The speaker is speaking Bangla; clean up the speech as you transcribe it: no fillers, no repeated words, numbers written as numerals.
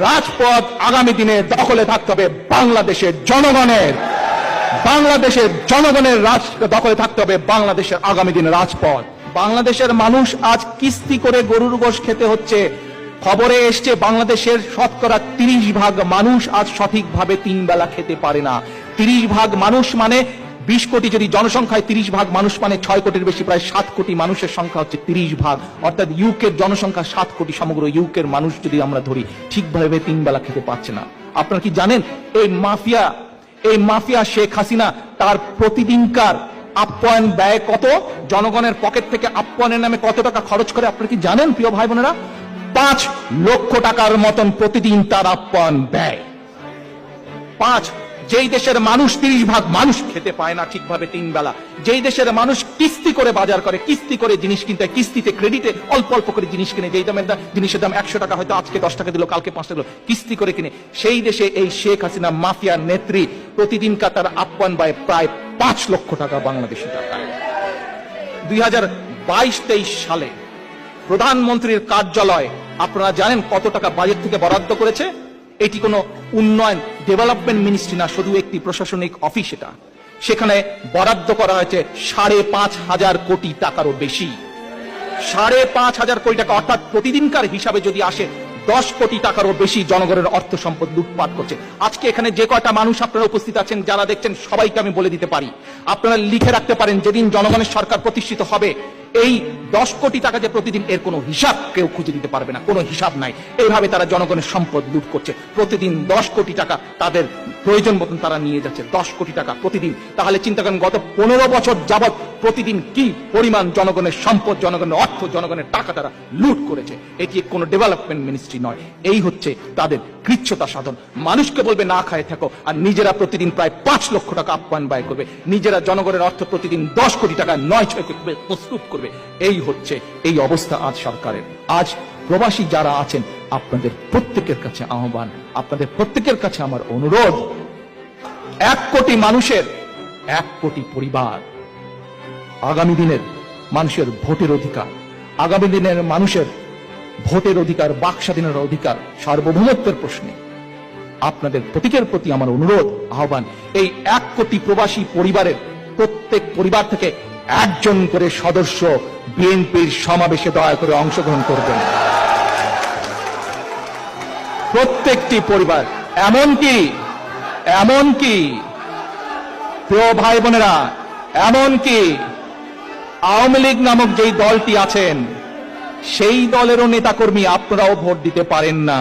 রাজপথ আগামী দিনে দখলে থাকতে হবে বাংলাদেশের জনগণের। বাংলাদেশের জনগণের দখলে থাকতে হবে বাংলাদেশের আগামী দিনে রাজপথ। বাংলাদেশের মানুষ আজ কিস্তি করে গরুর গোশত খেতে হচ্ছে। খবরে এসছে বাংলাদেশের শতকরা 30% মানুষ আজ সঠিকভাবে 3 বেলা খেতে পারে না। 30% মানুষ মানে 20 কোটি, যদি জনসংখ্যায় 30% মানুষ মানে 6 কোটির বেশি, প্রায় 7 কোটি মানুষের সংখ্যা হচ্ছে 30%, অর্থাৎ ইউকের জনসংখ্যা 7 কোটি। সমগ্র ইউকের মানুষ যদি আমরা ধরি ঠিকভাবে 3 বেলা খেতে পারছে না। আপনারা কি জানেন এই মাফিয়া শেখ হাসিনা তার প্রতিদিনকার আপ্যায়ন ব্যয় কত? জনগণের পকেট থেকে আপ্যায়নের নামে কত টাকা খরচ করে আপনারা কি জানেন প্রিয় ভাই বোনেরা? 5 লক্ষ টাকার মতন প্রতিদিন তার আপ্যায়ন ব্যয়। 5। যেই দেশের মানুষ 30% মানুষ খেতে পায় না ঠিকভাবে 3 বেলা, যেই দেশের মানুষ কিস্তি করে বাজার করে, কিস্তি করে জিনিস কিনতে, কিস্তিতে ক্রেডিটে অল্প অল্প করে জিনিস কিনে, যেই দামের জিনিসের দাম 100 টাকা, হয়তো আজকে 10 টাকা দিল, কালকে 5 টাকা দিল, কিস্তি করে কিনে, সেই দেশে এই শেখ হাসিনা মাফিয়ার নেত্রী প্রতিদিনকার তার আপ্যায়ন ব্যয় প্রায় 5 লক্ষ টাকা বাংলাদেশি টাকায়। 2022-23 সালে প্রধানমন্ত্রীর কার্যালয় আপনারা জানেন কত টাকা বাজেট থেকে বরাদ্দ করেছে? এটি কোনো উন্নয়ন ডেভেলপমেন্ট মিনিস্ট্রি না, শুধু একটি প্রশাসনিক অফিস। এটা সেখানে বরাদ্দ করা হয়েছে 5,500 কোটি টাকারও বেশি। 5,500 কোটি টাকা, অর্থাৎ প্রতিদিনকার হিসাবে যদি আসে 10 কোটি টাকারও বেশি জনগণের অর্থ সম্পদ লুটপাট করছে। আজকে এখানে যে কয়টা মানুষ আপনারা উপস্থিত আছেন, যারা দেখছেন, সবাইকে আমি বলে দিতে পারি, আপনারা লিখে রাখতে পারেন, যেদিন জনগণের সরকার প্রতিষ্ঠিত হবে এই 10 কোটি টাকা যে প্রতিদিন, এর কোনো হিসাব কেউ খুঁজে দিতে পারবে না, কোনো হিসাব নাই। এইভাবে তারা জনগণের সম্পদ লুট করছে। প্রতিদিন 10 কোটি টাকা তাদের প্রয়োজন মতন তারা নিয়ে যাচ্ছে, 10 কোটি টাকা প্রতিদিন। তাহলে চিন্তা করেন গত 15 বছর যাবৎ প্রতিদিন কি পরিমাণ জনগণের সম্পদ, জনগণের অর্থ, জনগণের টাকা তারা লুট করেছে। এটি কোনো ডেভেলপমেন্ট মিনিস্ট্রি নয়। এই হচ্ছে তাদের কৃচ্ছতা সাধন। মানুষকে বলবে না খায় থাকো, আর নিজেরা প্রতিদিন প্রায় 5 লক্ষ টাকা আপ্যায়ন ব্যয় করবে, নিজেরা জনগণের অর্থ প্রতিদিন 10 কোটি টাকা 9-6 প্রস্তুত করবে। এই হচ্ছে এই অবস্থা আজ সরকারের। আজ প্রবাসী যারা আছেন, আপনাদের প্রত্যেকের কাছে আহ্বান, আপনাদের প্রত্যেকের কাছে আমার অনুরোধ, 1 কোটি মানুষের 1 কোটি পরিবার, আগামী দিনের মানুষের ভোটের অধিকার, আগামী দিনের মানুষের ভোটের অধিকার, বাক স্বাধীনতার অধিকার, সার্বভৌমত্বের প্রশ্নে আপনাদের প্রত্যেকের প্রতি আমার অনুরোধ, আহ্বান, এই 1 কোটি প্রবাসী পরিবারের প্রত্যেক পরিবার থেকে একজন করে সদস্য বিএনপির সমাবেশে দয়া করে অংশগ্রহণ করবেন। প্রত্যেকটি পরিবার, এমনকি প্রিয় ভাই বোনেরা, এমনকি আওয়ামী লীগ নামক যেই দলটি আছেন, সেই দলেরও নেতাকর্মী আপনারাও ভোট দিতে পারেন না।